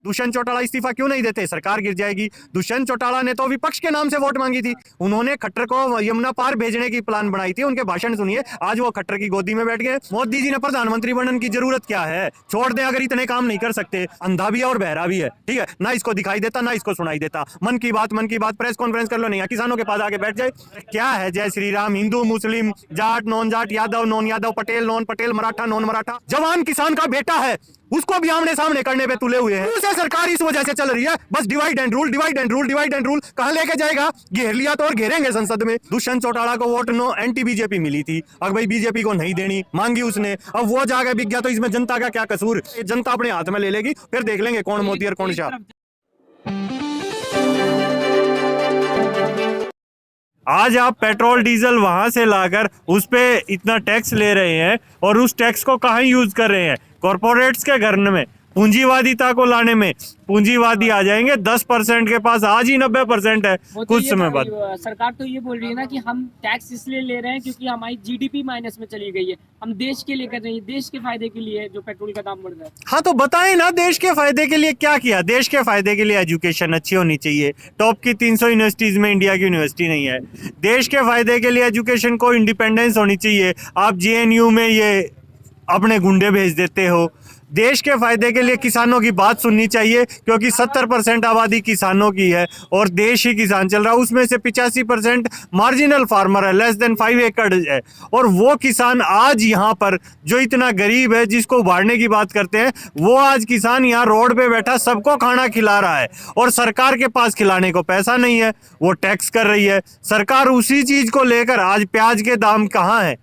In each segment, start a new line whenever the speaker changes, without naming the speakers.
दुष्यंत चौटाला इस्तीफा क्यों नहीं देते? सरकार गिर जाएगी। दुष्यंत चौटाला ने तो विपक्ष के नाम से वोट मांगी थी। उन्होंने खट्टर को यमुना पार भेजने की प्लान बनाई थी। उनके भाषण सुनिए, आज वो खट्टर की गोदी में बैठ गए। मोदी जी ने प्रधानमंत्री बनने की जरूरत क्या है? छोड़ दें, अगर इतने काम नहीं कर सकते। अंधा भी है और बहरा भी है, ठीक है ना? इसको दिखाई देता ना इसको सुनाई देता। मन की बात प्रेस कॉन्फ्रेंस कर लो, नहीं किसानों के पास आगे बैठ जाए। क्या है जय Shri Ram, Hindu Muslim, Jat non Jat, Yadav non Yadav, Patel non Patel, Maratha non Maratha. जवान किसान का बेटा है, उसको भी आमने सामने करने पे तुले हुए हैं। उसे सरकार इस वजह से चल रही है, बस divide and rule, divide and rule, divide and rule. कहां लेके जाएगा? घेर लिया तो और घेरेंगे संसद में। दुष्यंत चौटाला को वोट नो एंटी बीजेपी मिली थी, अब भाई बीजेपी को नहीं देनी, मांगी उसने, अब वो जाके बिक गया। तो इसमें जनता का क्या कसूर? जनता अपने हाथ में ले लेगी, फिर देख लेंगे कौन मोदी और कौन शाह। आज आप पेट्रोल डीजल वहां से लाकर उस पे इतना टैक्स ले रहे हैं और उस टैक्स को कहाँ यूज कर रहे हैं? कॉर्पोरेट्स के घर में, पूंजीवादिता को लाने में। पूंजीवादी आ जाएंगे 10% के पास, आज ही 90% है कुछ समय बाद।
सरकार तो ये बोल रही है ना कि हम टैक्स इसलिए ले रहे हैं क्योंकि हमारी जीडीपी माइनस में चली गई है, हम देश के लिए कर रहे हैं, देश के फायदे के लिए जो पेट्रोल का दाम बढ़ रहा है।
हाँ तो बताएं ना, देश के फायदे के लिए क्या किया? देश के फायदे के लिए एजुकेशन अच्छी होनी चाहिए। टॉप की 300 यूनिवर्सिटीज में इंडिया की यूनिवर्सिटी नहीं है। देश के फायदे के लिए एजुकेशन को इंडिपेंडेंस होनी चाहिए। आप जेएनयू में ये अपने गुंडे भेज देते हो। देश के फायदे के लिए किसानों की बात सुननी चाहिए, क्योंकि 70% आबादी किसानों की है और देश ही किसान चल रहा है। उसमें से 85% मार्जिनल फार्मर है, लेस देन 5 एकड़ है। और वो किसान आज यहाँ पर जो इतना गरीब है, जिसको उभारने की बात करते हैं, वो आज किसान यहाँ रोड पे बैठा सबको खाना खिला रहा है और सरकार के पास खिलाने को पैसा नहीं है, वो टैक्स कर रही है सरकार। उसी चीज को लेकर आज प्याज के दाम कहाँ है?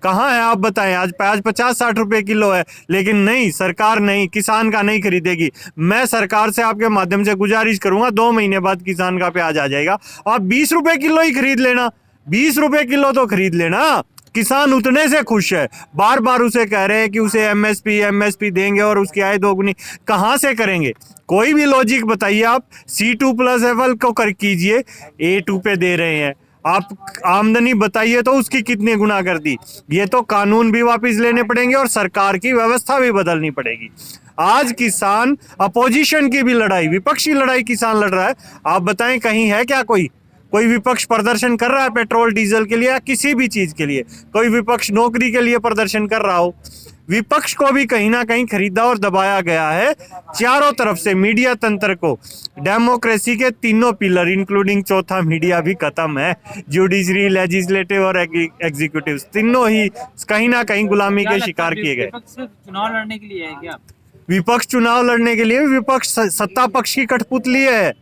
कहाँ है आप बताएं? आज प्याज 50-60 रुपए किलो है, लेकिन नहीं, सरकार नहीं, किसान का नहीं खरीदेगी। मैं सरकार से आपके माध्यम से गुजारिश करूंगा, 2 महीने बाद किसान का प्याज आ जाएगा, आप 20 रुपए किलो ही खरीद लेना। 20 रुपए किलो तो खरीद लेना। किसान उतने से खुश है। बार बार उसे कह रहे हैं कि उसे एमएसपी देंगे और उसकी आय दोगुनी। कहाँ से करेंगे? कोई भी लॉजिक बताइए आप। C2+F को कर कीजिए, A2 पे दे रहे हैं आप। आमदनी बताइए तो उसकी कितने गुना कर दी। ये तो कानून भी वापस लेने पड़ेंगे और सरकार की व्यवस्था भी बदलनी पड़ेगी। आज किसान, अपोजिशन की भी लड़ाई, विपक्षी लड़ाई किसान लड़ रहा है। आप बताएं, कहीं है क्या कोई विपक्ष प्रदर्शन कर रहा है पेट्रोल डीजल के लिए या किसी भी चीज के लिए? कोई विपक्ष नौकरी के लिए प्रदर्शन कर रहा हो? विपक्ष को भी कहीं ना कहीं खरीदा और दबाया गया है चारों तरफ से। मीडिया तंत्र को, डेमोक्रेसी के तीनों पिलर इंक्लूडिंग चौथा मीडिया भी खत्म है। जुडिशरी, लेजिस्लेटिव और एग्जीक्यूटिव, तीनों ही कहीं ना कहीं गुलामी के शिकार किए गए।
चुनाव लड़ने के लिए है क्या?
विपक्ष चुनाव लड़ने के लिए, विपक्ष सत्ता पक्ष की कठपुतली है।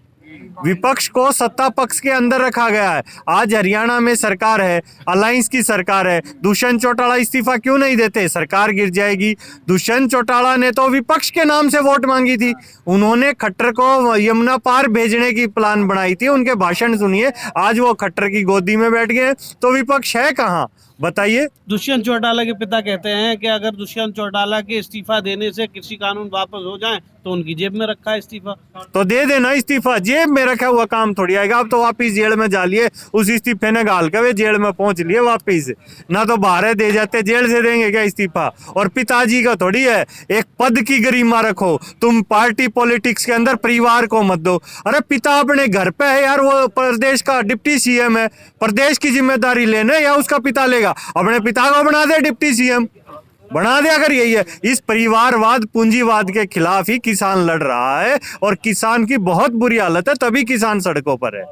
विपक्ष को सत्ता पक्ष के अंदर रखा गया है। आज हरियाणा में सरकार है, अलायंस की सरकार है। दुष्यंत चौटाला इस्तीफा क्यों नहीं देते? सरकार गिर जाएगी। दुष्यंत चौटाला ने तो विपक्ष के नाम से वोट मांगी थी। उन्होंने खट्टर को यमुना पार भेजने की प्लान बनाई थी। उनके भाषण सुनिए, आज वो खट्टर की गोदी में बैठ गए। तो विपक्ष है कहाँ बताइए?
दुष्यंत चौटाला के पिता कहते हैं कि अगर दुष्यंत चौटाला के इस्तीफा देने से कृषि कानून वापस हो जाएं तो उनकी जेब में रखा है इस्तीफा।
तो दे देना इस्तीफा, जेब में रखा हुआ काम थोड़ी आएगा। अब तो वापिस जेल में जा लिए, उस इस्तीफे ने गाल के वे जेल में पहुंच लिए वापिस। ना तो बाहर दे जाते, जेल से देंगे क्या इस्तीफा? और पिताजी का थोड़ी है, एक पद की गरिमा रखो। तुम पार्टी पॉलिटिक्स के अंदर परिवार को मत दो। अरे पिता अपने घर पे है यार, वो प्रदेश का डिप्टी सीएम है, प्रदेश की जिम्मेदारी लेने या उसका पिता लेगा? अपने पिता को बना दे डिप्टी सीएम, बना दे। अगर यही है, इस परिवारवाद, पूंजीवाद के खिलाफ ही किसान लड़ रहा है और किसान की बहुत बुरी हालत है, तभी किसान सड़कों पर है।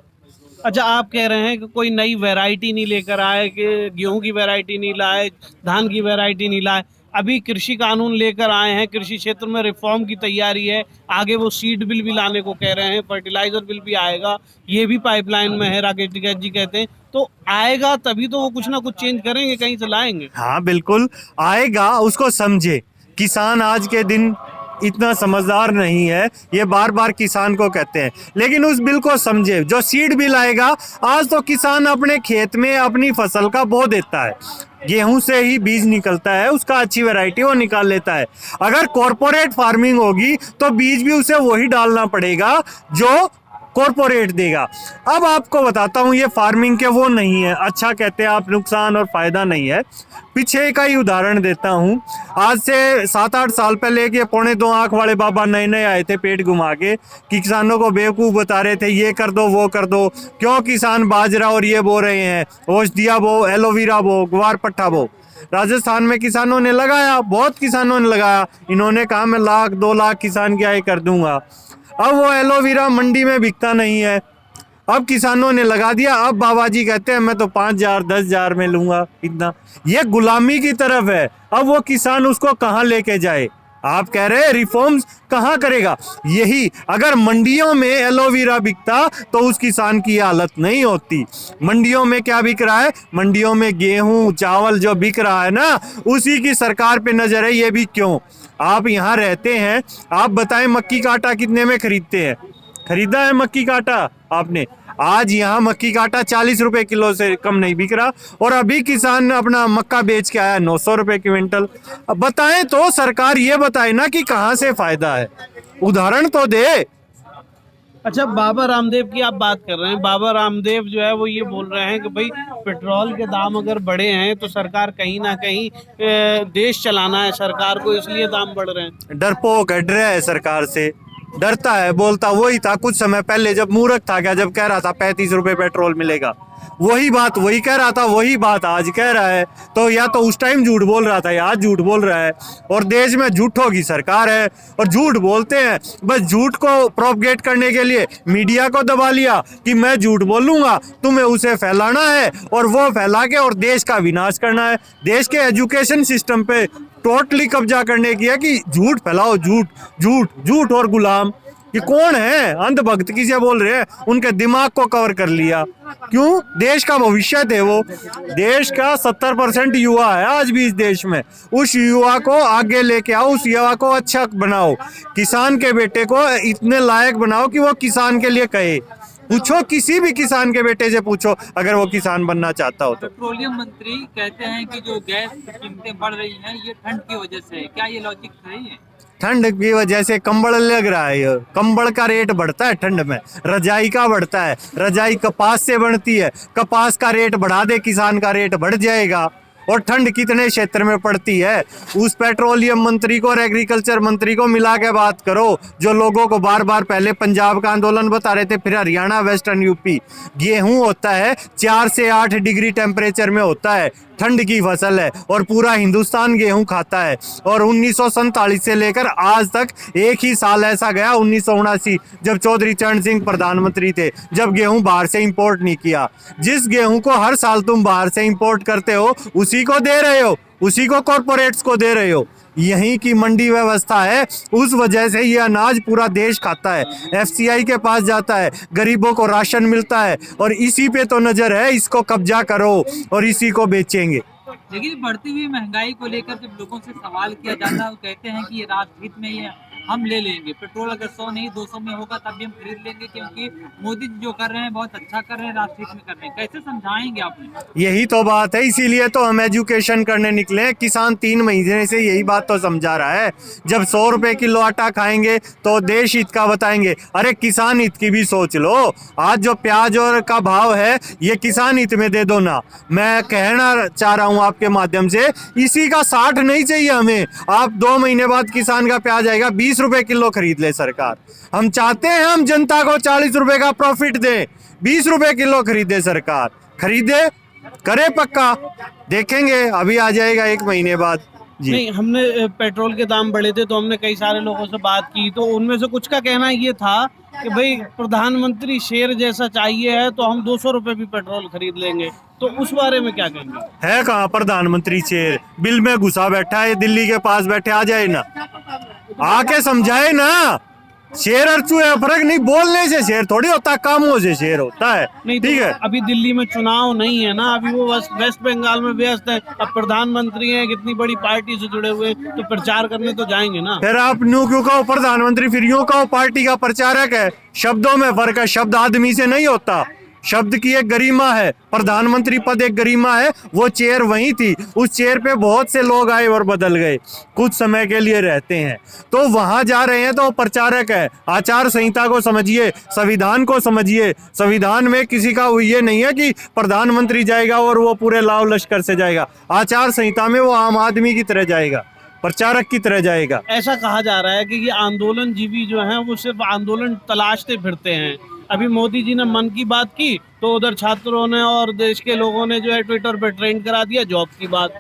अच्छा, आप कह रहे हैं कि कोई नई वैरायटी नहीं लेकर आए, कि गेहूं की वैरायटी नहीं लाए, धान की वैरायटी नहीं लाए। अभी कृषि कानून लेकर आए हैं, कृषि क्षेत्र में रिफॉर्म की तैयारी है, आगे वो सीड बिल भी लाने को कह रहे हैं, फर्टिलाइजर बिल भी आएगा, ये भी पाइपलाइन में है, राकेश टिकैत जी कहते हैं। तो आएगा तभी तो वो कुछ ना कुछ चेंज करेंगे, कहीं से लाएंगे।
हाँ बिल्कुल आएगा, उसको समझे। किसान आज के दिन इतना समझदार नहीं है, ये बार बार किसान को कहते हैं, लेकिन उस बिल को समझे। जो सीड बिल आएगा, आज तो किसान अपने खेत में अपनी फसल का बो देता है, गेहूं से ही बीज निकलता है, उसका अच्छी वैरायटी वो निकाल लेता है। अगर कॉर्पोरेट फार्मिंग होगी तो बीज भी उसे वही डालना पड़ेगा जो कॉरपोरेट देगा। अब आपको बताता हूँ, ये फार्मिंग के वो नहीं है, अच्छा कहते हैं आप, नुकसान और फायदा नहीं है। पीछे का ही उदाहरण देता हूँ। आज से 7-8 साल पहले एक ये 2.25 आंख वाले बाबा नए नए आए थे पेट घुमा के, कि किसानों को बेवकूफ़ बता रहे थे, ये कर दो वो कर दो, क्यों किसान बाजरा और ये बो रहे हैं, औषधिया बो, एलोवेरा बो, ग्वार पट्टा बो। राजस्थान में किसानों ने लगाया, बहुत किसानों ने लगाया, इन्होंने कहा मैं 1-2 लाख किसान की आय कर दूंगा। अब वो एलोवेरा मंडी में बिकता नहीं है, अब किसानों ने लगा दिया, अब बाबा जी कहते हैं मैं तो 5,000 10,000 में लूंगा इतना। ये गुलामी की तरफ है। अब वो किसान उसको कहाँ लेके जाए? आप कह रहे हैं रिफॉर्म्स कहाँ करेगा? यही अगर मंडियों में एलोवेरा बिकता तो उस किसान की हालत नहीं होती। मंडियों में क्या बिक रहा है? मंडियों में गेहूं चावल जो बिक रहा है ना, उसी की सरकार पे नजर है। ये भी क्यों? आप यहाँ रहते हैं, आप बताएं मक्की का आटा कितने में खरीदते हैं? खरीदा है मक्की का आटा आपने? आज यहाँ मक्की का आटा 40 रुपए किलो से कम नहीं बिक रहा, और अभी किसान अपना मक्का बेच के आया 900 रुपए क्विंटल। अब बताएं तो, सरकार ये बताए ना कि कहाँ से फायदा है, उदाहरण तो दे।
अच्छा, बाबा रामदेव की आप बात कर रहे हैं। बाबा रामदेव जो है वो ये बोल रहे हैं कि भाई पेट्रोल के दाम अगर बढ़े हैं तो सरकार कहीं ना कहीं देश चलाना है सरकार को, इसलिए दाम बढ़ रहे हैं।
डरपोक है, डरा है सरकार से, डरता है। बोलता वही था कुछ समय पहले, जब मूर्ख था क्या, जब कह रहा था 35 रुपए पेट्रोल मिलेगा, वही बात वही कह रहा था, वही बात आज कह रहा है। तो या तो उस टाइम झूठ बोल रहा था या आज झूठ बोल रहा है। और देश में झूठों की सरकार है और झूठ बोलते हैं। बस झूठ को प्रोपगेट करने के लिए मीडिया को दबा लिया कि मैं झूठ बोलूंगा, तुम्हें उसे फैलाना है और वो फैला के और देश का विनाश करना है। देश के एजुकेशन सिस्टम पे टोटली कब्जा करने की है कि झूठ फैलाओ, झूठ झूठ झूठ और गुलाम। ये कौन है? अंधभक्त किसे बोल रहे हैं? उनके दिमाग को कवर कर लिया। क्यों? देश का भविष्य थे वो। देश का 70% युवा है आज भी इस देश में। उस युवा को आगे लेके आओ, उस युवा को अच्छा बनाओ, किसान के बेटे को इतने लायक बनाओ कि वो किसान के लिए कहे। पूछो किसी भी किसान के बेटे से पूछो अगर वो किसान बनना चाहता हो तो।
पेट्रोलियम मंत्री कहते हैं कि जो गैस की कीमतें बढ़ रही हैं ये ठंड की वजह से है, क्या ये लॉजिक सही है?
ठंड की वजह से कंबल लग रहा है, ये कंबल का रेट बढ़ता है ठंड में, रजाई का बढ़ता है, रजाई कपास से बनती है, कपास का रेट बढ़ा दे किसान का रेट बढ़ जाएगा। और ठंड कितने क्षेत्र में पड़ती है? उस पेट्रोलियम मंत्री को और एग्रीकल्चर मंत्री को मिला के बात करो, जो लोगों को बार बार पहले पंजाब का आंदोलन बता रहे थे, फिर हरियाणा, वेस्टर्न यूपी। गेहूं होता है 4 से 8 डिग्री टेम्परेचर में होता है, ठंड की फसल है और पूरा हिंदुस्तान गेहूं खाता है। और 1947 से लेकर आज तक एक ही साल ऐसा गया 1979, जब चौधरी चरण सिंह प्रधानमंत्री थे, जब गेहूं बाहर से इंपोर्ट नहीं किया। जिस गेहूं को हर साल तुम बाहर से इंपोर्ट करते हो उसी को दे रहे हो, उसी को कॉरपोरेट्स को दे रहे हो। यहीं की मंडी व्यवस्था है, उस वजह से ये अनाज पूरा देश खाता है, एफसीआई के पास जाता है, गरीबों को राशन मिलता है, और इसी पे तो नजर है, इसको कब्जा करो और इसी को बेचेंगे।
लेकिन बढ़ती हुई महंगाई को लेकर जब लोगों से सवाल किया जाता है वो कहते हैं कि ये राष्ट्रहित में ये हम ले लेंगे, पेट्रोल अगर 100 नहीं 200 में होगा तब भी हम खरीद लेंगे, क्योंकि मोदी जी जो कर रहे हैं बहुत अच्छा कर रहे हैं, राष्ट्रहित में कर रहे हैं। कैसे समझाएंगे आपने?
यही तो बात है, इसीलिए तो हम एजुकेशन करने निकले हैं। किसान 3 महीने से यही बात तो समझा रहा है। जब 100 रुपए किलो आटा खाएंगे तो देश हित का बताएंगे, अरे किसान हित की भी सोच लो। आज जो प्याज और का भाव है ये किसान हित में दे दो ना। मैं कहना चाह रहा हूँ आपके माध्यम से, इसी का 60 नहीं चाहिए हमें। आप 2 महीने बाद किसान का प्याज आएगा 20 रुपए किलो खरीद ले सरकार। हम चाहते हैं हम जनता को 40 रुपए का प्रॉफिट दें, 20 रुपए किलो खरीदे सरकार, खरीदे, करे पक्का, देखेंगे अभी आ जाएगा 1 महीने बाद जी।
नहीं, हमने पेट्रोल के दाम बढ़े थे तो हमने कई सारे लोगों से बात की, तो उनमें से कुछ का कहना ये था कि भाई प्रधानमंत्री शेर जैसा चाहिए है तो हम 200 रुपए भी पेट्रोल खरीद लेंगे। तो उस बारे में क्या कहेंगे?
है कहाँ प्रधानमंत्री शेर? बिल में घुसा बैठा है, दिल्ली के पास बैठे, आ जाए ना, आके समझाए ना। शेर और चूहे फर्क नहीं, बोलने से शेर थोड़ी होता, कामों से शेर होता है।
नहीं,
ठीक है,
अभी दिल्ली में चुनाव नहीं है ना, अभी वो वेस्ट बंगाल में व्यस्त है। अब प्रधानमंत्री हैं, कितनी बड़ी पार्टी से जुड़े हुए हैं, तो प्रचार करने तो जाएंगे ना।
फिर आप न्यू क्यों कहो प्रधानमंत्री, फिर यूं कहो पार्टी का प्रचारक है। शब्दों में फर्क है, शब्द आदमी से नहीं होता। शब्द की एक गरिमा है, प्रधानमंत्री पद एक गरिमा है, वो चेयर वही थी, उस चेयर पे बहुत से लोग आए और बदल गए, कुछ समय के लिए रहते हैं, तो वहां जा रहे हैं तो वो प्रचारक है। आचार संहिता को समझिए, संविधान को समझिए, संविधान में किसी का ये नहीं है कि प्रधानमंत्री जाएगा और वो पूरे लाव लश्कर से जाएगा, आचार संहिता में वो आम आदमी की तरह जाएगा, प्रचारक की तरह जाएगा।
ऐसा कहा जा रहा है कि ये आंदोलनजीवी जो हैं वो सिर्फ आंदोलन तलाशते फिरते हैं। अभी मोदी जी ने मन की बात की तो उधर छात्रों ने और देश के लोगों ने जो है ट्विटर पर ट्रेंड करा दिया जॉब की बात।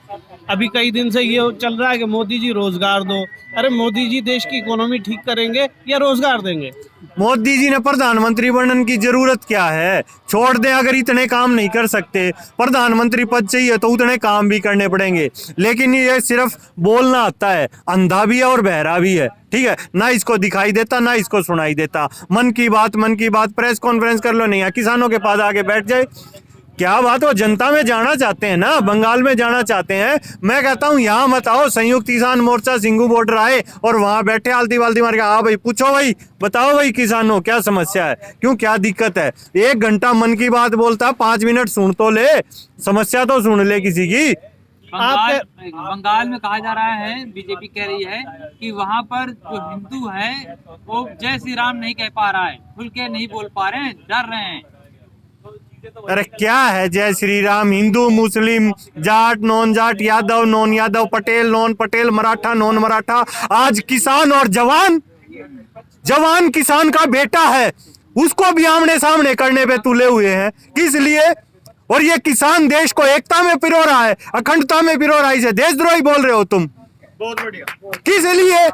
अभी कई दिन से ये चल रहा है कि मोदी जी रोजगार दो। अरे मोदी जी देश की इकोनॉमी ठीक करेंगे या रोजगार देंगे?
मोदी जी ने प्रधानमंत्री बनने की जरूरत क्या है? छोड़ दें, अगर इतने काम नहीं कर सकते, प्रधानमंत्री पद चाहिए तो उतने काम भी करने पड़ेंगे। लेकिन ये सिर्फ बोलना आता है, अंधा भी है और बहरा भी है, ठीक है, ना इसको दिखाई देता ना इसको सुनाई देता। मन की बात प्रेस कॉन्फ्रेंस कर लो, नहीं है किसानों के पास आके बैठ जाए, क्या बात हो, जनता में जाना चाहते हैं ना, बंगाल में जाना चाहते हैं। मैं कहता हूं यहाँ मत आओ, संयुक्त किसान मोर्चा सिंगू बॉर्डर आए और वहां बैठे आलती वालती मार के, हाँ भाई पूछो भाई, बताओ भाई किसानों क्या समस्या है, क्यों क्या दिक्कत है। 1 घंटा मन की बात बोलता, 5 मिनट सुन तो ले, समस्या तो सुन ले किसी की।
बंगाल में कहा जा रहा है, बीजेपी कह रही है कि वहाँ पर जो हिंदू है वो जय श्री राम नहीं कह पा रहा है, खुल के नहीं बोल पा रहे हैं, डर रहे हैं।
अरे क्या है जय Shri Ram? Hindu Muslim, Jat non Jat, Yadav non Yadav, Patel non Patel, Maratha non Maratha, आज किसान और जवान किसान का बेटा है, उसको भी आमने सामने करने पे तुले हुए हैं। किस लिए? और ये किसान देश को एकता में पिरो रहा है, अखंडता में पिरो रहा है, इसे देशद्रोही बोल रहे हो तुम। बहुत बढ़िया। किस लिए?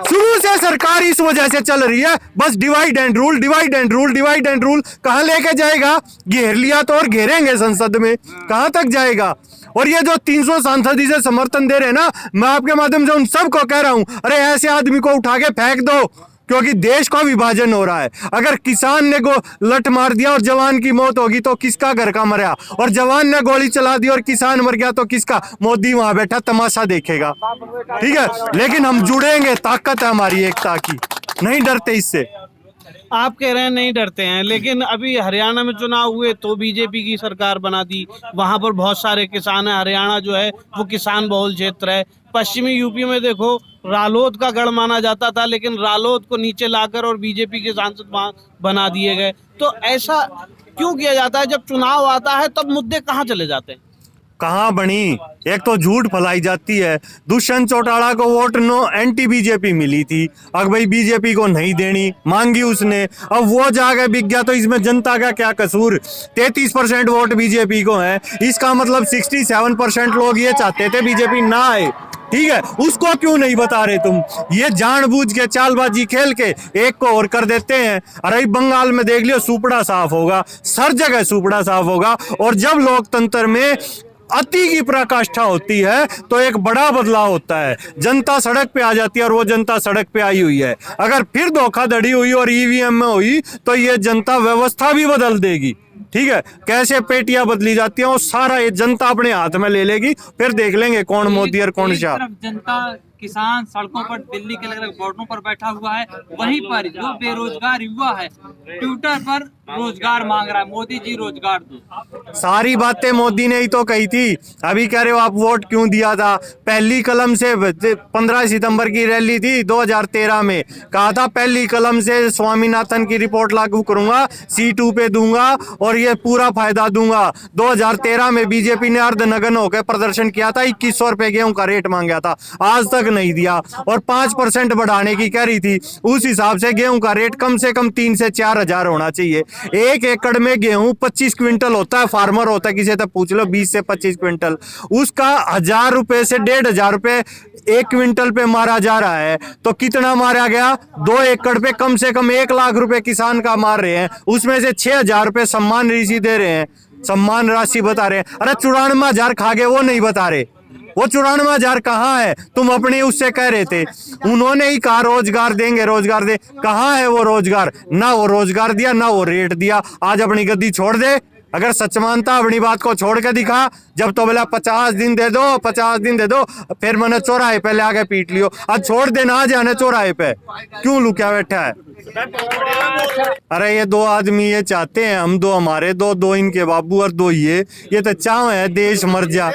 शुरू से सरकार इस वजह से चल रही है, बस divide and rule, divide and rule, divide and rule. कहां लेके जाएगा? घेर लिया तो और घेरेंगे संसद में, कहां तक जाएगा? और ये जो 300 सांसद इसे समर्थन दे रहे हैं ना, मैं आपके माध्यम से उन सबको कह रहा हूं, अरे ऐसे आदमी को उठा के फेंक दो, क्योंकि देश का विभाजन हो रहा है। अगर किसान ने लठ मार दिया और जवान की मौत होगी तो किसका घर का मरा, और जवान ने गोली चला दी और किसान मर गया तो किसका? मोदी वहां बैठा तमाशा देखेगा, ठीक है। लेकिन हम जुड़ेंगे, ताकत है हमारी एकता की, नहीं डरते इससे।
आप कह रहे हैं नहीं डरते हैं, लेकिन अभी हरियाणा में चुनाव हुए तो बीजेपी की सरकार बना दी, वहां पर बहुत सारे किसान हैं। हरियाणा जो है वो किसान बहुल क्षेत्र है। पश्चिमी यूपी में देखो, रालोद का गढ़ माना जाता था, लेकिन रालोद को नीचे लाकर और बीजेपी के सांसद बना दिए गए। तो ऐसा क्यों किया जाता है? जब चुनाव आता है तब मुद्दे कहाँ चले जाते हैं?
कहाँ बनी? एक तो झूठ फैलाई जाती है। दुष्यंत चौटाला को वोट नो एंटी बीजेपी मिली थी, अब भाई बीजेपी को नहीं देनी, मांगी उसने, अब वो जाके बिक गया, तो इसमें जनता का क्या कसूर? 33% वोट बीजेपी को है, इसका मतलब 67% लोग ये चाहते थे बीजेपी ना आए, ठीक है। उसको क्यों नहीं बता रहे तुम? ये जानबूझ के चालबाजी खेल के एक को और कर देते हैं। अरे बंगाल में देख लियो, सुपड़ा साफ होगा, हर जगह सुपड़ा साफ होगा। और जब लोकतंत्र में अति की पराकाष्ठा होती है तो एक बड़ा बदलाव होता है, जनता सड़क पे आ जाती है, और वो जनता सड़क पे आई हुई है। अगर फिर धोखाधड़ी हुई और ईवीएम में हुई तो ये जनता व्यवस्था भी बदल देगी, ठीक है। कैसे पेटियां बदली जाती हैं वो सारा ये जनता अपने हाथ में ले लेगी, फिर देख लेंगे कौन मोदी और कौन शाह।
जनता, किसान सड़कों पर, दिल्ली के अलग अलग बॉर्डरों पर बैठा हुआ है, वहीं पर जो बेरोजगार युवा है ट्विटर पर रोजगार मांग रहा है, मोदी जी रोजगार दो।
सारी बातें मोदी ने ही तो कही थी। अभी कह रहे हो आप वोट क्यों दिया था? पहली कलम से 15 सितंबर की रैली थी 2013 में, कहा था पहली कलम से स्वामीनाथन की रिपोर्ट लागू करूंगा, C2 पे दूंगा और ये पूरा फायदा दूंगा। 2013 में बीजेपी ने अर्धनग्न होकर प्रदर्शन किया था, 2100 रुपए गेहूं का रेट मांगा था, आज तक नहीं दिया। और 5% बढ़ाने की कह रही थी, उस हिसाब से गेहूं का रेट कम से कम 3 से 4 हजार होना चाहिए। 1 एकड़ में गेहूं 25 क्विंटल होता है, फार्मर होता है किसी से पूछ लो, 20 से 25 क्विंटल, उसका 1000 रुपए से 1500 रुपए 1 क्विंटल पे मारा जा रहा है। तो कितना मारा गया? 2 एकड़ पे कम से कम 1 लाख रुपए किसान का मार रहे हैं, उसमें से 6000 रुपए सम्मान राशि दे रहे हैं, सम्मान राशि बता रहे हैं। अरे 94,000 खा गए, वो नहीं बता रहे, वो 94,000 कहाँ है? तुम अपने उससे कह रहे थे, उन्होंने ही कहा रोजगार देंगे, रोजगार दे, कहाँ है वो रोजगार? ना वो रोजगार दिया, ना वो रेट दिया। आज अपनी गद्दी छोड़ दे, अगर सच मानता अपनी बात को छोड़ के दिखा। जब तो बोला 50 दिन दे दो, 50 दिन दे दो, फिर मैंने चौराहे पे ले आके पीट लियो। आज छोड़ देना, आ जाने चौराहे पे, क्यों लुका बैठा है? अरे ये दो आदमी ये चाहते हैं, हम दो हमारे दो, दो इनके बाबू और दो ये तो चाव है देश मर जा।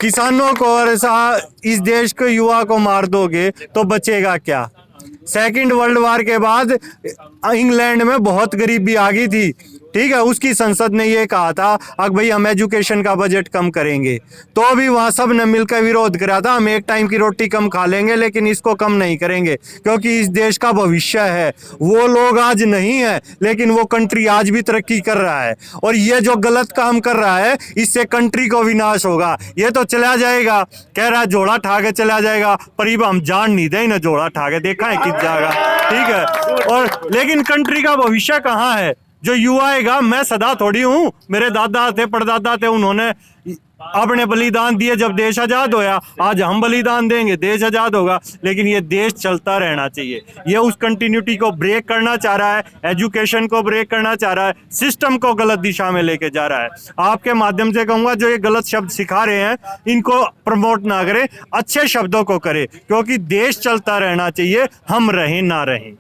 किसानों को और ऐसा इस देश के युवा को मार दोगे तो बचेगा क्या। सेकंड वर्ल्ड वॉर के बाद इंग्लैंड में बहुत गरीबी आ गई थी, ठीक है, उसकी संसद ने ये कहा था अब भाई हम एजुकेशन का बजट कम करेंगे, तो भी वहां सब ने मिलकर विरोध करा था, हम एक टाइम की रोटी कम खा लेंगे लेकिन इसको कम नहीं करेंगे, क्योंकि इस देश का भविष्य है। वो लोग आज नहीं है लेकिन वो कंट्री आज भी तरक्की कर रहा है, और ये जो गलत काम कर रहा है इससे कंट्री को विनाश होगा। ये तो चला जाएगा, कह रहा है झोला ठा के चला जाएगा, पर ये हम जान नहीं दे ना झोला ठा के, देखा है किस जाएगा, ठीक है। और लेकिन कंट्री का भविष्य कहाँ है, जो युवा आएगा। मैं सदा थोड़ी हूँ, मेरे दादा थे परदादा थे, उन्होंने अपने बलिदान दिए जब देश आजाद होया, आज हम बलिदान देंगे देश आजाद होगा। लेकिन ये देश चलता रहना चाहिए, ये उस कंटिन्यूटी को ब्रेक करना चाह रहा है, एजुकेशन को ब्रेक करना चाह रहा है, सिस्टम को गलत दिशा में लेके जा रहा है। आपके माध्यम से कहूंगा जो ये गलत शब्द सिखा रहे हैं इनको प्रमोट ना करें, अच्छे शब्दों को करें, क्योंकि देश चलता रहना चाहिए, हम रहें ना रहें।